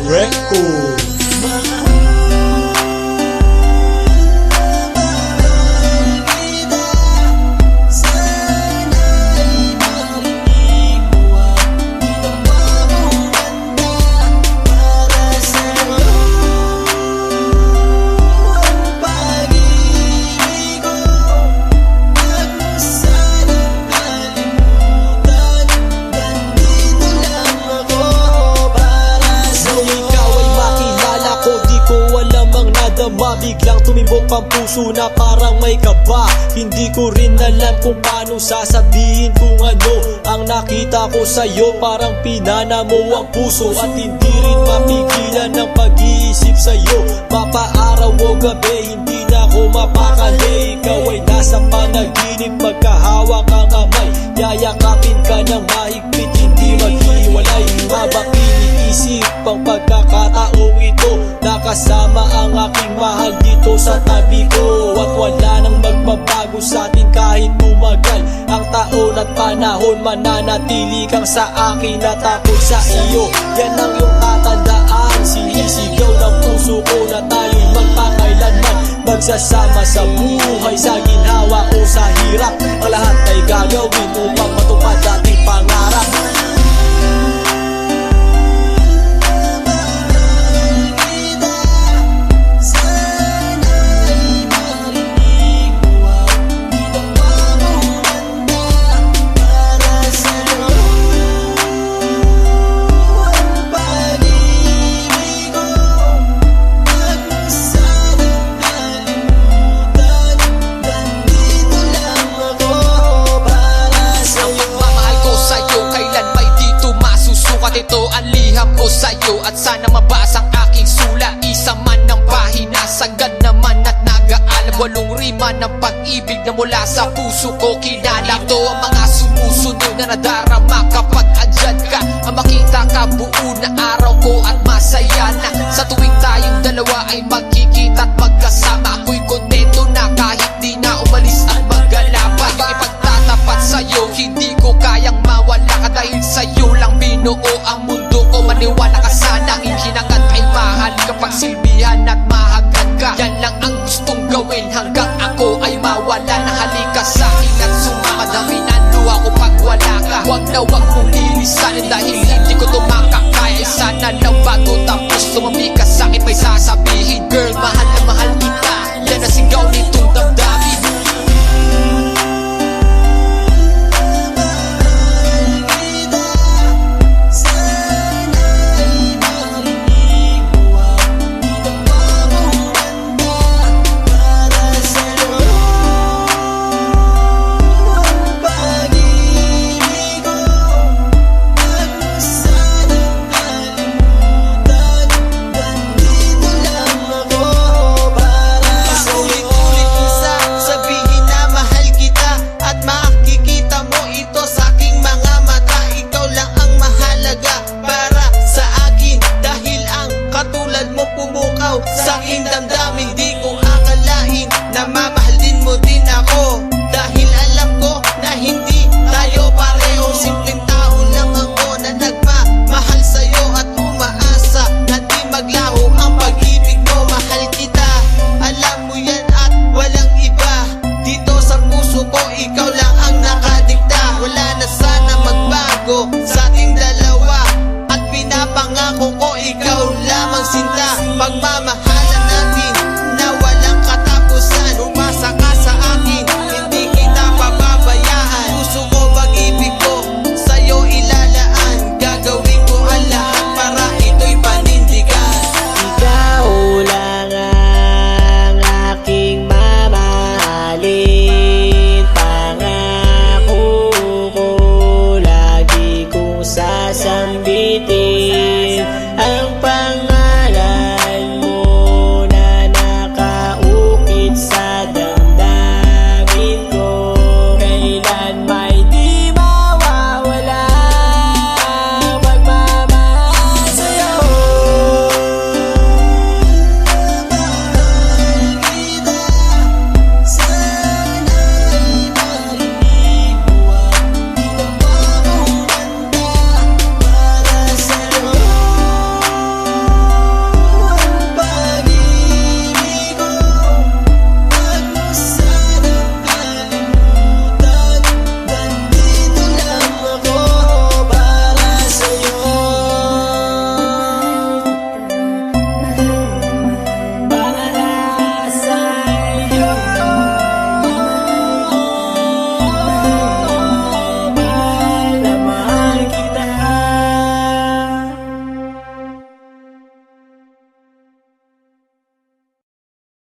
Record. Biglang tumibok ang puso na parang may kaba. Hindi ko rin alam kung paano sasabihin kung ano ang nakita ko sa'yo. Parang pinana mo ang puso at hindi rin mapigilan ng pag-iisip sa'yo. Mapaaraw o gabi, hindi na ako mapakali. Ikaw ay nasa panaginip, magkahawak ang kamay. Yayakapin ka ng mahigpit, hindi maghiwalay. Habang iniisip ang pagkakataong ito, nakasama ang aking mahal dito sa tabi ko. At wala nang magbabago sa atin kahit tumagal ang taon at panahon. Mananatili kang sa akin at ako sa iyo. Yan ang iyong tatandaan. Sinisigaw ng puso ko na tayo'y magpakailanman magsasama sa buhay, sa ginhawa o sa hirap. Ang lahat ay gagawin upang matupad ating pangarap. Ito ang liham ko sa'yo at sana mabasa ang aking sula. Isa man ng pahina, sagad naman at nag-aalam. Walong rima ng pag-ibig na mula sa puso ko kinala. Ito ang mga sumusunod na nadarama kapag andyan ka. Ang makita ka buo na araw ko at masaya na. Sa tuwing tayong dalawa ay magkikita at magkasama, ako'y kontento na kahit di na umalis at maggalapag. Yung ipagtatapat sa'yo, hindi ko kayang mawala ka dahil sa'yo lang binuo ang mundo ko. Maniwala ka sana, ang hinangat ay mahal kapag silbihan at mahagad ka. Yan lang ang gustong gawin hanggang ako ay mawala na. Halika sa'kin at sumama, dami ng luha ko pag wala ka. Huwag na huwag mong lilisanin dahil hindi ko ito makakaya. Sana lang bago tapos tumami ka sa'kin may sasabihin. Girl, mahal na mahal kita, yan ang sigaw nitong damdamin. Sa aking damdamin, di ko akalain na